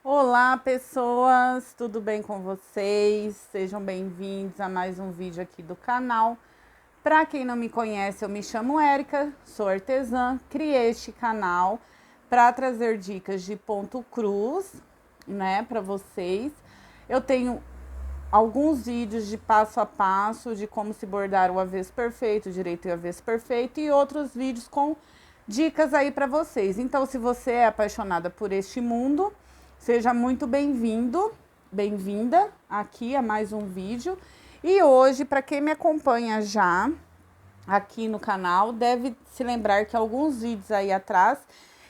Olá, pessoas, tudo bem com vocês? Sejam bem-vindos a mais um vídeo aqui do canal. Para quem não me conhece, eu me chamo Érica, sou artesã, criei este canal para trazer dicas de ponto cruz, né, para vocês. Eu tenho alguns vídeos de passo a passo de como se bordar o avesso perfeito, direito e avesso perfeito e outros vídeos com dicas aí para vocês. Então, se você é apaixonada por este mundo, seja muito bem-vindo, bem-vinda aqui a mais um vídeo. E hoje, para quem me acompanha já aqui no canal, deve se lembrar que alguns vídeos aí atrás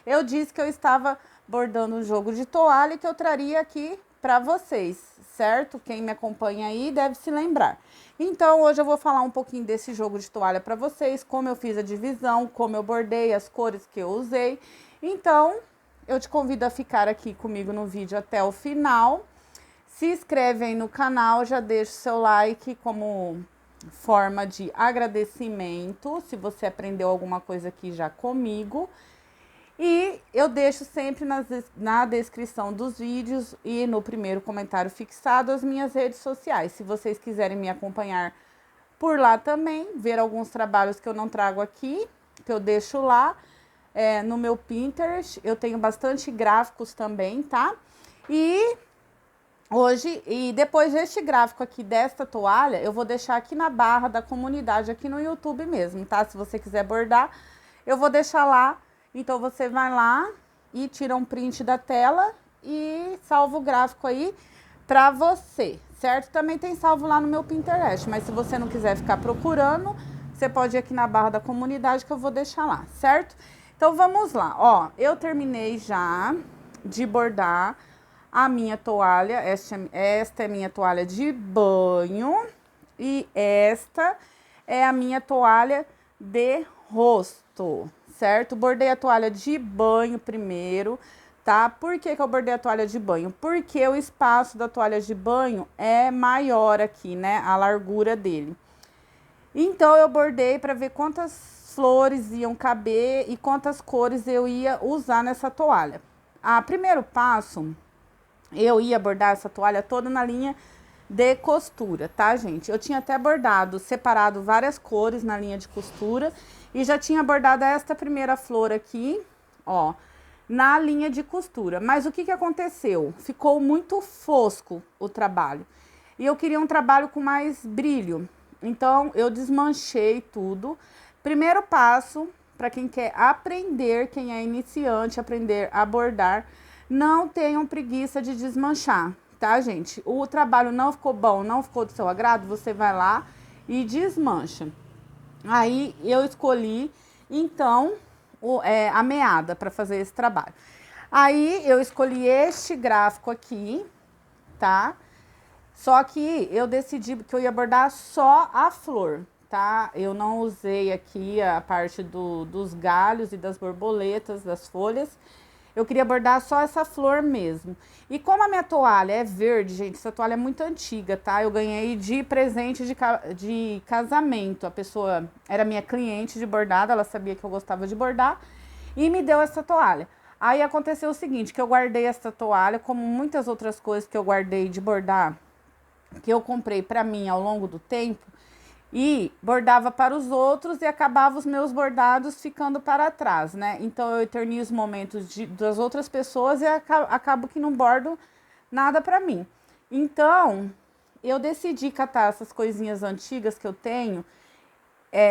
eu disse que eu estava bordando um jogo de toalha que eu traria aqui para vocês, certo? Quem me acompanha aí deve se lembrar. Então, hoje eu vou falar um pouquinho desse jogo de toalha para vocês, como eu fiz a divisão, como eu bordei, as cores que eu usei. Então, eu te convido a ficar aqui comigo no vídeo até o final. Se inscreve aí no canal, já deixa o seu like como forma de agradecimento, se você aprendeu alguma coisa aqui já comigo. E eu deixo sempre na descrição dos vídeos e no primeiro comentário fixado as minhas redes sociais. Se vocês quiserem me acompanhar por lá também, ver alguns trabalhos que eu não trago aqui, que eu deixo lá no meu Pinterest. Eu tenho bastante gráficos também, tá? E hoje, e depois deste gráfico aqui, desta toalha, eu vou deixar aqui na barra da comunidade, aqui no YouTube mesmo, tá? Se você quiser bordar, eu vou deixar lá. Então, você vai lá e tira um print da tela e salva o gráfico aí pra você, certo? Também tem salvo lá no meu Pinterest, mas se você não quiser ficar procurando, você pode ir aqui na barra da comunidade que eu vou deixar lá, certo? Então, vamos lá. Ó, eu terminei já de bordar a minha toalha. Esta é minha toalha de banho e esta é a minha toalha de rosto, certo? Bordei a toalha de banho primeiro, tá? Por que que eu bordei a toalha de banho? Porque o espaço da toalha de banho é maior aqui, né? A largura dele. Então, eu bordei para ver quantas flores iam caber e quantas cores eu ia usar nessa toalha. Primeiro passo, eu ia bordar essa toalha toda na linha de costura, tá, gente? Eu tinha até bordado, separado várias cores na linha de costura e já tinha bordado esta primeira flor aqui, ó, na linha de costura. Mas o que que aconteceu? Ficou muito fosco o trabalho. E eu queria um trabalho com mais brilho. Então, eu desmanchei tudo. Primeiro passo, para quem quer aprender, quem é iniciante, aprender a bordar, não tenham preguiça de desmanchar, tá, gente? O trabalho não ficou bom, não ficou do seu agrado, você vai lá e desmancha. Aí, eu escolhi, então, a meada para fazer esse trabalho. Aí, eu escolhi este gráfico aqui, tá? Só que eu decidi que eu ia bordar só a flor, tá? Eu não usei aqui a parte dos galhos e das borboletas, das folhas. Eu queria bordar só essa flor mesmo. E como a minha toalha é verde, gente, essa toalha é muito antiga, tá? Eu ganhei de presente de casamento. A pessoa era minha cliente de bordado, ela sabia que eu gostava de bordar e me deu essa toalha. Aí aconteceu o seguinte, que eu guardei essa toalha, como muitas outras coisas que eu guardei de bordar, que eu comprei para mim ao longo do tempo, e bordava para os outros e acabava os meus bordados ficando para trás, né? Então eu eternizo momentos das outras pessoas e acabo que não bordo nada para mim. Então eu decidi catar essas coisinhas antigas que eu tenho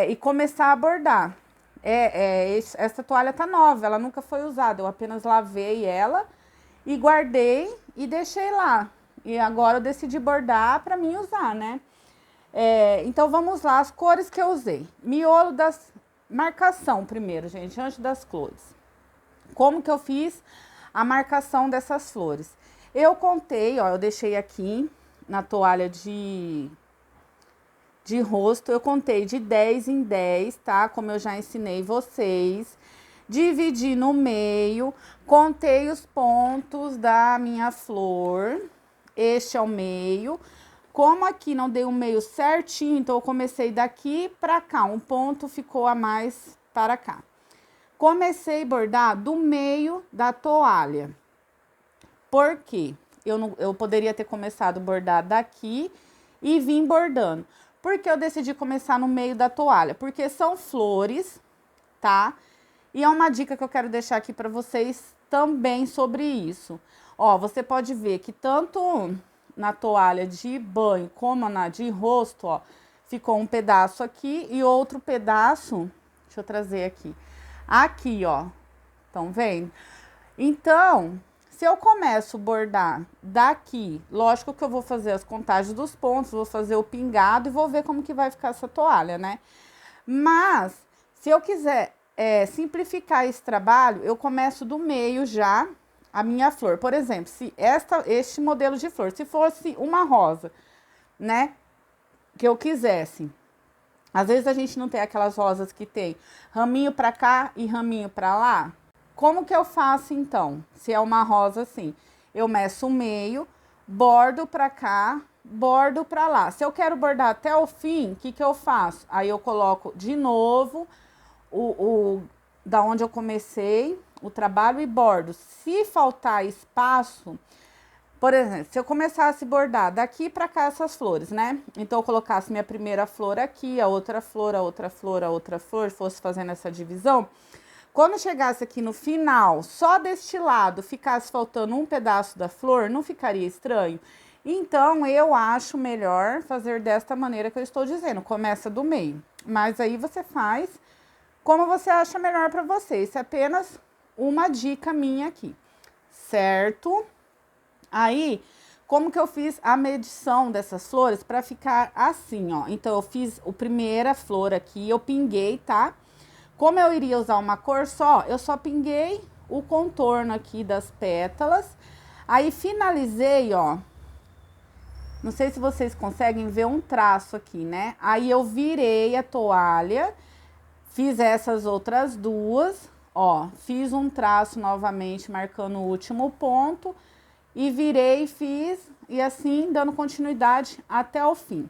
e começar a bordar. Essa toalha tá nova, ela nunca foi usada, eu apenas lavei ela e guardei e deixei lá. E agora eu decidi bordar para mim usar, né? Então vamos lá, as cores que eu usei. Miolo das marcação primeiro, gente, antes das flores. Como que eu fiz a marcação dessas flores? Eu contei, ó, eu deixei aqui na toalha de rosto, eu contei de 10 em 10, tá? Como eu já ensinei vocês. Dividi no meio, contei os pontos da minha flor. Este é o meio. Como aqui não dei o meio certinho, então eu comecei daqui para cá, um ponto ficou a mais para cá. Comecei a bordar do meio da toalha. Por quê? Eu poderia ter começado a bordar daqui e vim bordando. Por que eu decidi começar no meio da toalha? Porque são flores, tá? E é uma dica que eu quero deixar aqui para vocês também sobre isso. Ó, você pode ver que tanto na toalha de banho como na de rosto, ó, ficou um pedaço aqui e outro pedaço, deixa eu trazer aqui, aqui, ó, estão vendo? Então, se eu começo a bordar daqui, lógico que eu vou fazer as contagens dos pontos, vou fazer o pingado e vou ver como que vai ficar essa toalha, né? Mas, se eu quiser simplificar esse trabalho, eu começo do meio já a minha flor. Por exemplo, se este modelo de flor, se fosse uma rosa, né, que eu quisesse. Às vezes a gente não tem aquelas rosas que tem raminho pra cá e raminho pra lá. Como que eu faço então? Se é uma rosa assim, eu meço o meio, bordo pra cá, bordo pra lá. Se eu quero bordar até o fim, o que que eu faço? Aí eu coloco de novo da onde eu comecei o trabalho e bordo. Se faltar espaço, por exemplo, se eu começasse a bordar daqui para cá essas flores, né? Então eu colocasse minha primeira flor aqui, a outra flor, a outra flor, a outra flor, fosse fazendo essa divisão, quando chegasse aqui no final, só deste lado ficasse faltando um pedaço da flor, não ficaria estranho? Então eu acho melhor fazer desta maneira que eu estou dizendo, começa do meio. Mas aí você faz como você acha melhor para você. Isso é apenas uma dica minha aqui, certo? Aí, como que eu fiz a medição dessas flores para ficar assim, ó? Então, eu fiz a primeira flor aqui, eu pinguei, tá? Como eu iria usar uma cor só, eu só pinguei o contorno aqui das pétalas. Aí, finalizei, ó. Não sei se vocês conseguem ver um traço aqui, né? Aí, eu virei a toalha, fiz essas outras duas, ó. Fiz um traço novamente, marcando o último ponto. E virei, fiz, e assim, dando continuidade até o fim.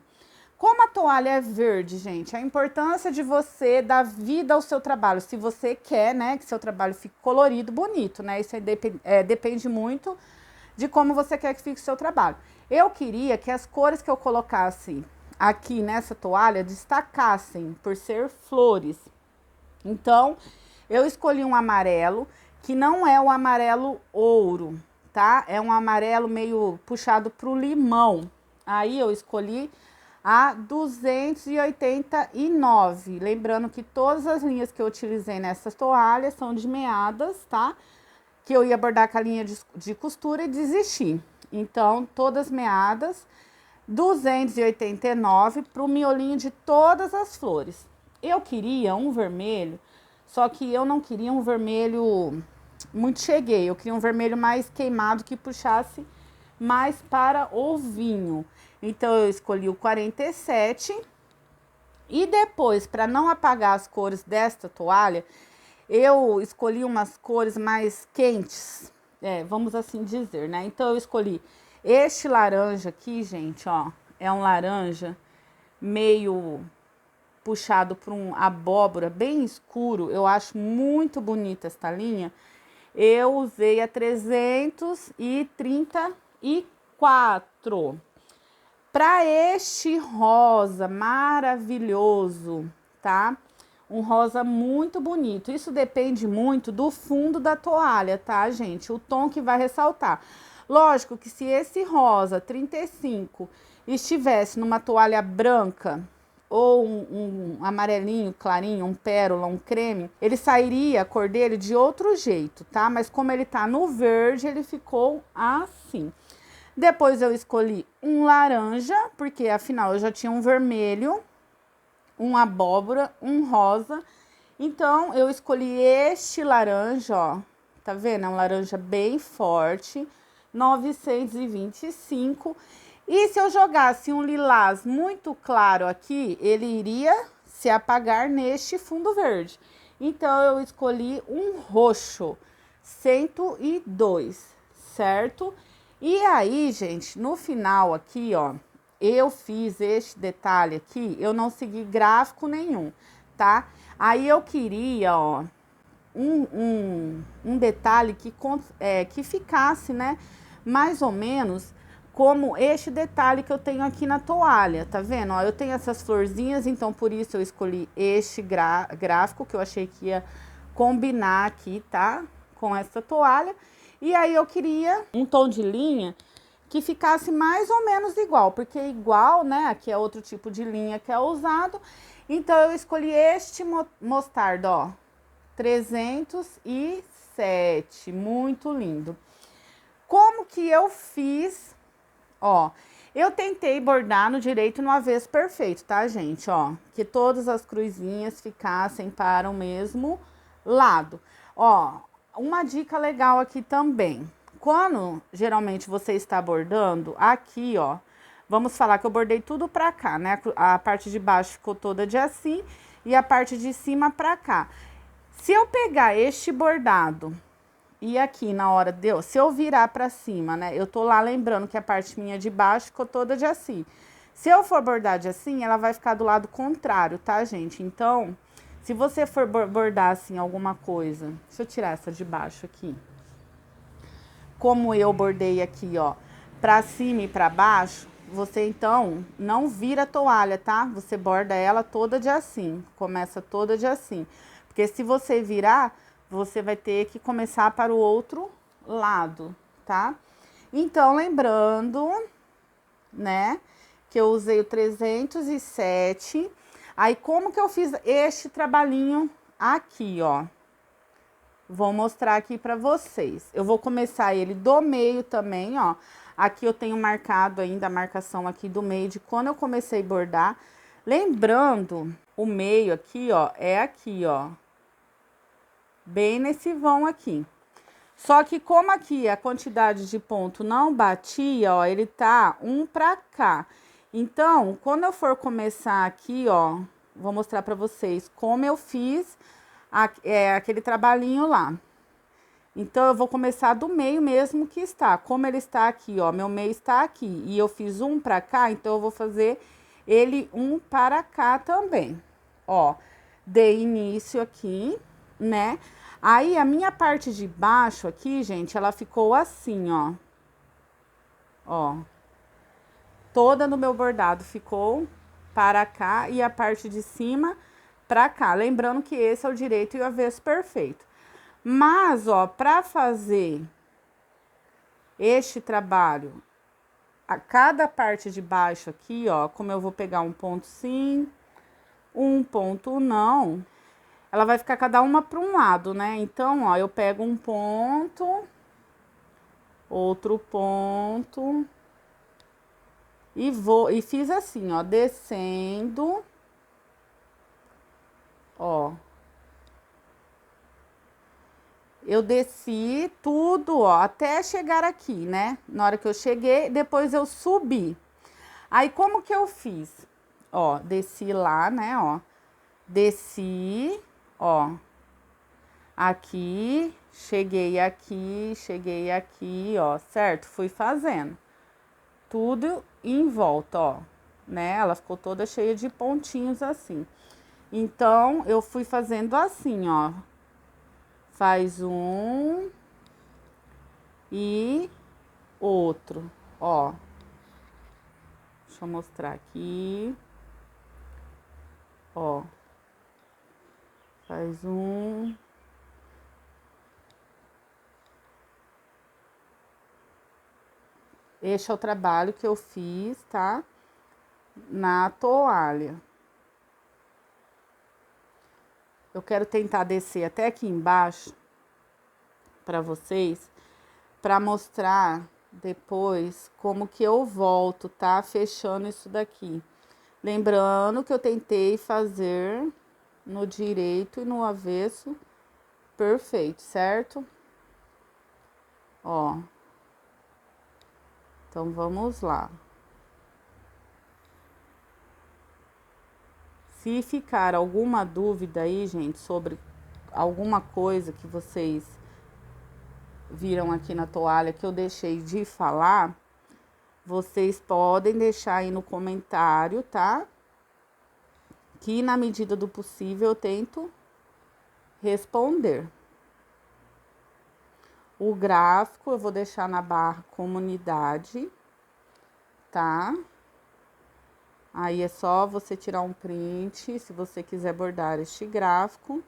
Como a toalha é verde, gente, a importância de você dar vida ao seu trabalho. Se você quer, né, que seu trabalho fique colorido, bonito, né? Isso depende muito de como você quer que fique o seu trabalho. Eu queria que as cores que eu colocasse aqui nessa toalha destacassem por ser flores. Então, eu escolhi um amarelo, que não é o amarelo ouro, tá? É um amarelo meio puxado pro limão. Aí eu escolhi a 289. Lembrando que todas as linhas que eu utilizei nessa toalha são de meadas, tá? Que eu ia bordar com a linha de costura e desistir. Então, todas meadas, 289 pro miolinho de todas as flores. Eu queria um vermelho, só que eu não queria um vermelho muito cheguei. Eu queria um vermelho mais queimado que puxasse mais para o vinho. Então, eu escolhi o 47. E depois, para não apagar as cores desta toalha, eu escolhi umas cores mais quentes. Vamos assim dizer, né? Então, eu escolhi este laranja aqui, gente, ó. É um laranja meio puxado para um abóbora bem escuro. Eu acho muito bonita esta linha. Eu usei a 334. Para este rosa maravilhoso, tá? Um rosa muito bonito. Isso depende muito do fundo da toalha, tá, gente? O tom que vai ressaltar. Lógico que se esse rosa 35 estivesse numa toalha branca ou um amarelinho clarinho, um pérola, um creme, ele sairia a cor dele de outro jeito, tá? Mas como ele tá no verde, ele ficou assim. Depois eu escolhi um laranja, porque afinal eu já tinha um vermelho, um abóbora, um rosa. Então, eu escolhi este laranja, ó. Tá vendo? É um laranja bem forte, 925. E se eu jogasse um lilás muito claro aqui, ele iria se apagar neste fundo verde. Então, eu escolhi um roxo, 102, certo? E aí, gente, no final aqui, ó, eu fiz este detalhe aqui, eu não segui gráfico nenhum, tá? Aí eu queria, ó, um detalhe que ficasse, né, mais ou menos como este detalhe que eu tenho aqui na toalha, tá vendo? Ó, eu tenho essas florzinhas, então por isso eu escolhi este gráfico, que eu achei que ia combinar aqui, tá? Com essa toalha. E aí eu queria um tom de linha que ficasse mais ou menos igual, porque igual, né? Aqui é outro tipo de linha que é usado. Então eu escolhi este mostarda, ó, 307, muito lindo. Como que eu fiz? Ó, eu tentei bordar no direito e no avesso perfeito, tá, gente? Ó, que todas as cruzinhas ficassem para o mesmo lado. Ó, uma dica legal aqui também. Quando geralmente você está bordando, aqui, ó, vamos falar que eu bordei tudo pra cá, né? A parte de baixo ficou toda de assim e a parte de cima pra cá. Se eu pegar este bordado e aqui na hora se eu virar pra cima, né? Eu tô lá lembrando que a parte minha de baixo ficou toda de assim. Se eu for bordar de assim, ela vai ficar do lado contrário, tá, gente? Então, se você for bordar assim alguma coisa, deixa eu tirar essa de baixo aqui. Como eu bordei aqui, ó, pra cima e pra baixo, você então não vira a toalha, tá? Você borda ela toda de assim, começa toda de assim. Porque se você virar, você vai ter que começar para o outro lado, tá? Então, lembrando, né, que eu usei o 307. Aí, como que eu fiz este trabalhinho aqui, ó? Vou mostrar aqui pra vocês. Eu vou começar ele do meio também, ó. Aqui eu tenho marcado ainda a marcação aqui do meio de quando eu comecei a bordar. Lembrando, o meio aqui, ó, é aqui, ó. Bem nesse vão aqui. Só que como aqui a quantidade de ponto não batia, ó, ele tá um pra cá. Então, quando eu for começar aqui, ó, vou mostrar pra vocês como eu fiz aquele trabalhinho lá. Então, eu vou começar do meio mesmo que está. Como ele está aqui, ó, meu meio está aqui. E eu fiz um pra cá, então eu vou fazer ele um para cá também. Ó, dei início aqui, né? Aí, a minha parte de baixo aqui, gente, ela ficou assim, ó. Ó. Toda no meu bordado ficou para cá e a parte de cima para cá. Lembrando que esse é o direito e o avesso perfeito. Mas, ó, para fazer este trabalho, a cada parte de baixo aqui, ó, como eu vou pegar um ponto sim, um ponto não, ela vai ficar cada uma para um lado, né? Então, ó, eu pego um ponto, outro ponto, e fiz assim, ó, descendo, ó. Eu desci tudo, ó, até chegar aqui, né? Na hora que eu cheguei, depois eu subi. Aí, como que eu fiz? Ó, desci lá, né, ó. Desci, ó. Aqui, cheguei aqui, ó, certo? Fui fazendo. Tudo em volta, ó, né? Ela ficou toda cheia de pontinhos assim. Então, eu fui fazendo assim, ó. Faz um e outro, ó. Deixa eu mostrar aqui. Ó. Faz um. Este é o trabalho que eu fiz, tá? Na toalha. Eu quero tentar descer até aqui embaixo para vocês, para mostrar depois como que eu volto, tá? Fechando isso daqui. Lembrando que eu tentei fazer no direito e no avesso perfeito, certo? Ó. Então, vamos lá. Se ficar alguma dúvida aí, gente, sobre alguma coisa que vocês viram aqui na toalha que eu deixei de falar, vocês podem deixar aí no comentário, tá? Que na medida do possível eu tento responder. O gráfico eu vou deixar na barra comunidade, tá? Aí é só você tirar um print, se você quiser bordar este gráfico.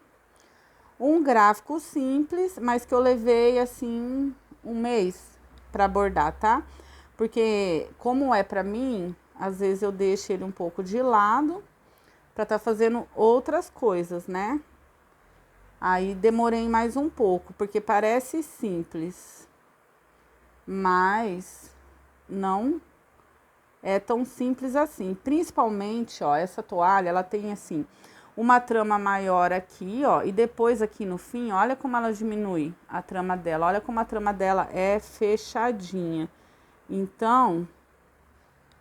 Um gráfico simples, mas que eu levei, assim, um mês pra bordar, tá? Porque, como é pra mim, às vezes eu deixo ele um pouco de lado pra tá fazendo outras coisas, né? Aí demorei mais um pouco, porque parece simples, mas não é tão simples assim. Principalmente, ó, essa toalha, ela tem assim, uma trama maior aqui, ó, e depois aqui no fim, olha como ela diminui a trama dela. Olha como a trama dela é fechadinha. Então,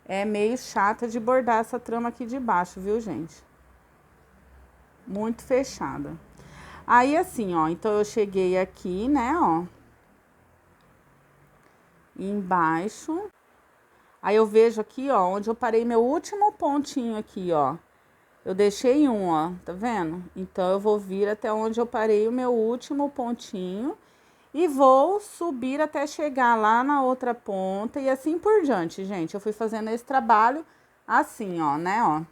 é meio chata de bordar essa trama aqui de baixo, viu, gente? Muito fechada. Aí, assim, ó, então eu cheguei aqui, né, ó, embaixo. Aí eu vejo aqui, ó, onde eu parei meu último pontinho aqui, ó. Eu deixei um, ó, tá vendo? Então, eu vou vir até onde eu parei o meu último pontinho e vou subir até chegar lá na outra ponta e assim por diante, gente. Eu fui fazendo esse trabalho assim, ó, né, ó.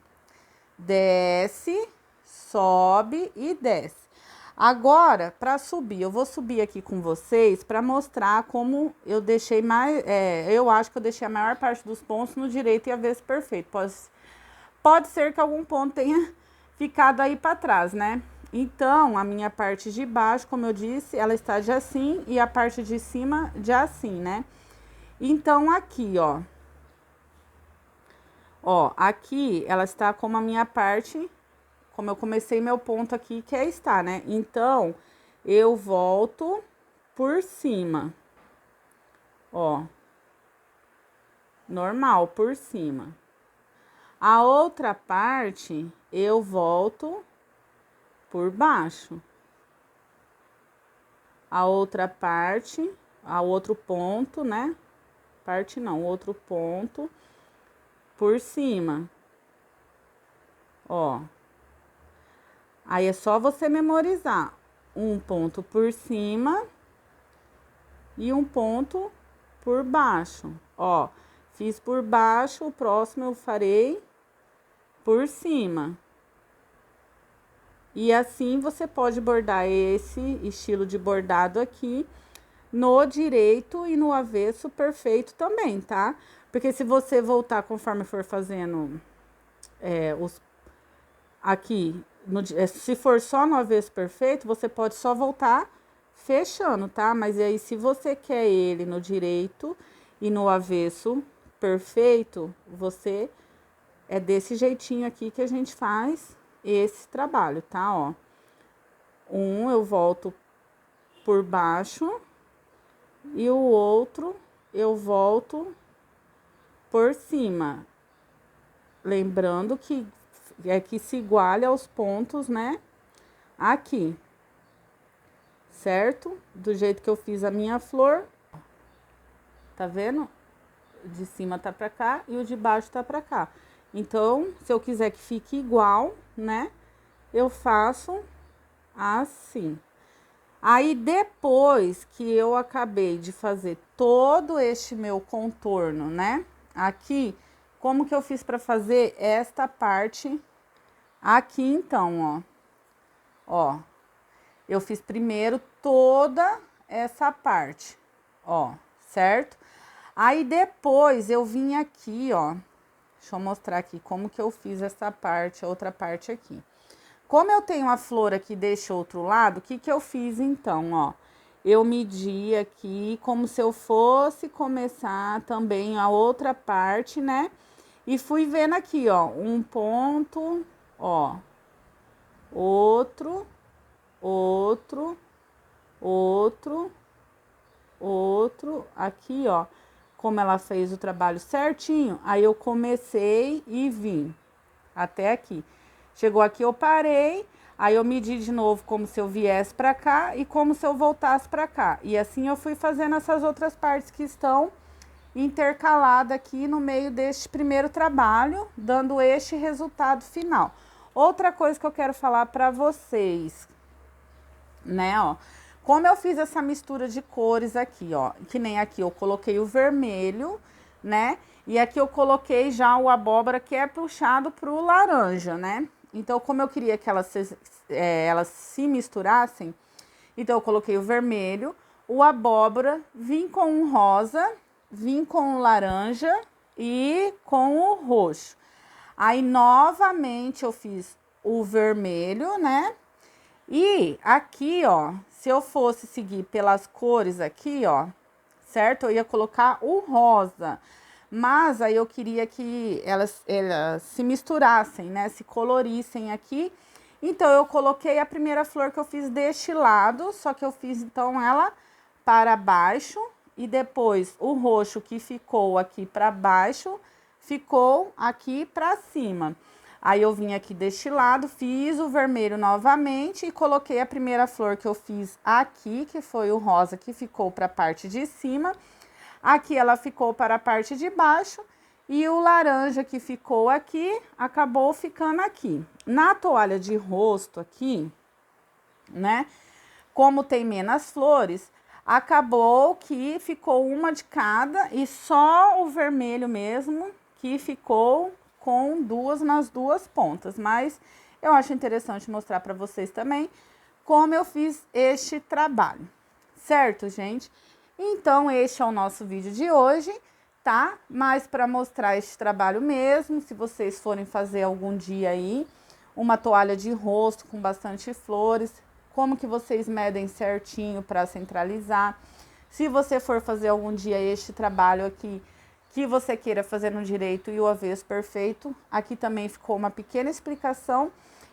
Desce, sobe e desce. Agora, para subir, eu vou subir aqui com vocês para mostrar como eu deixei mais... eu acho que eu deixei a maior parte dos pontos no direito e avesso perfeito. Pode ser que algum ponto tenha ficado aí para trás, né? Então, a minha parte de baixo, como eu disse, ela está de assim e a parte de cima de assim, né? Então, aqui, ó. Ó, aqui ela está como a minha parte... Como eu comecei meu ponto aqui, que é estar, né? Então, eu volto por cima. Ó. Normal, por cima. A outra parte, eu volto por baixo. A outra parte, a outro ponto, né? Parte não, outro ponto por cima. Ó. Aí é só você memorizar um ponto por cima e um ponto por baixo. Ó, fiz por baixo, o próximo eu farei por cima. E assim você pode bordar esse estilo de bordado aqui no direito e no avesso perfeito também, tá? Porque se você voltar conforme for fazendo aqui, se for só no avesso perfeito, você pode só voltar fechando, tá? Mas aí, se você quer ele no direito e no avesso perfeito, você é desse jeitinho aqui que a gente faz esse trabalho, tá? Ó, eu volto por baixo e o outro eu volto por cima. Lembrando que se iguale aos pontos, né? Aqui. Certo? Do jeito que eu fiz a minha flor. Tá vendo? De cima tá pra cá e o de baixo tá pra cá. Então, se eu quiser que fique igual, né? Eu faço assim. Aí, depois que eu acabei de fazer todo este meu contorno, né? Aqui, como que eu fiz pra fazer esta parte aqui, então, ó. Ó, eu fiz primeiro toda essa parte, ó, certo? Aí, depois, eu vim aqui, ó. Deixa eu mostrar aqui como que eu fiz essa parte, a outra parte aqui. Como eu tenho a flor aqui deste outro lado, o que que eu fiz, então, ó? Eu medi aqui como se eu fosse começar também a outra parte, né? E fui vendo aqui, ó, um ponto, ó, outro, outro, aqui, ó, como ela fez o trabalho certinho, aí eu comecei e vim até aqui. Chegou aqui, eu parei, aí eu medi de novo como se eu viesse pra cá e como se eu voltasse pra cá. E assim eu fui fazendo essas outras partes que estão intercaladas aqui no meio deste primeiro trabalho, dando este resultado final. Outra coisa que eu quero falar pra vocês, né, ó. Como eu fiz essa mistura de cores aqui, ó, que nem aqui eu coloquei o vermelho, né? E aqui eu coloquei já o abóbora que é puxado pro laranja, né? Então, como eu queria que elas se misturassem, então eu coloquei o vermelho, o abóbora, vim com o rosa, vim com o laranja e com o roxo. Aí, novamente, eu fiz o vermelho, né? E aqui, ó, se eu fosse seguir pelas cores aqui, ó, certo? Eu ia colocar o rosa. Mas aí eu queria que elas se misturassem, né? Se colorissem aqui. Então, eu coloquei a primeira flor que eu fiz deste lado, só que eu fiz, então, ela para baixo. E depois, o roxo que ficou aqui para baixo, ficou aqui para cima. Aí, eu vim aqui deste lado, fiz o vermelho novamente e coloquei a primeira flor que eu fiz aqui, que foi o rosa, que ficou para a parte de cima. Aqui, ela ficou para a parte de baixo. E o laranja que ficou aqui, acabou ficando aqui. Na toalha de rosto aqui, né, como tem menos flores, acabou que ficou uma de cada e só o vermelho mesmo que ficou com duas nas duas pontas. Mas eu acho interessante mostrar para vocês também como eu fiz este trabalho, certo, gente? Então, este é o nosso vídeo de hoje, tá? Mas para mostrar este trabalho mesmo, se vocês forem fazer algum dia aí, uma toalha de rosto com bastante flores, como que vocês medem certinho para centralizar. Se você for fazer algum dia este trabalho aqui, que você queira fazer no direito e o avesso perfeito, aqui também ficou uma pequena explicação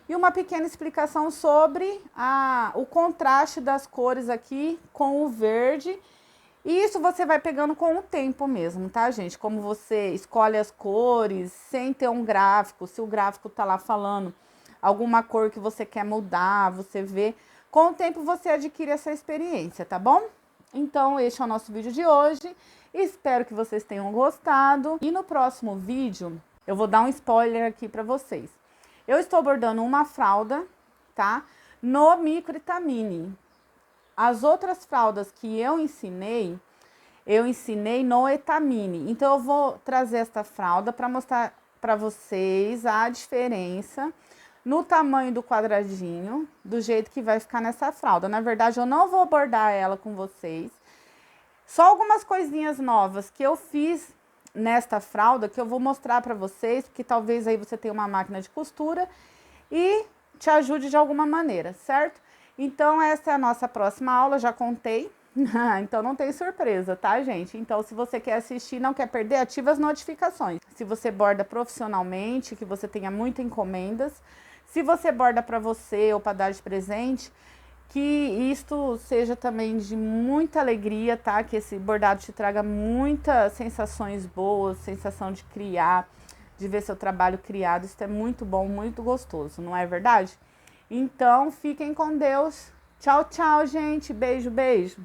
e uma pequena explicação sobre o contraste das cores aqui com o verde. E isso você vai pegando com o tempo mesmo, tá, gente? Como você escolhe as cores sem ter um gráfico, se o gráfico tá lá falando alguma cor que você quer mudar, você vê. Com o tempo você adquire essa experiência, tá bom? Então, este é o nosso vídeo de hoje. Espero que vocês tenham gostado. E no próximo vídeo, eu vou dar um spoiler aqui pra vocês. Eu estou bordando uma fralda, tá? No micro Itamine. As outras fraldas que eu ensinei no Etamine. Então, eu vou trazer esta fralda para mostrar para vocês a diferença no tamanho do quadradinho, do jeito que vai ficar nessa fralda. Na verdade, eu não vou bordar ela com vocês. Só algumas coisinhas novas que eu fiz nesta fralda que eu vou mostrar para vocês, porque talvez aí você tenha uma máquina de costura e te ajude de alguma maneira, certo? Então, essa é a nossa próxima aula, já contei. Então, não tem surpresa, tá, gente? Então, se você quer assistir, não quer perder, ativa as notificações. Se você borda profissionalmente, que você tenha muitas encomendas. Se você borda para você ou para dar de presente, que isto seja também de muita alegria, tá? Que esse bordado te traga muitas sensações boas, sensação de criar, de ver seu trabalho criado. Isso é muito bom, muito gostoso, não é verdade? Então, fiquem com Deus. Tchau, tchau, gente. Beijo, beijo.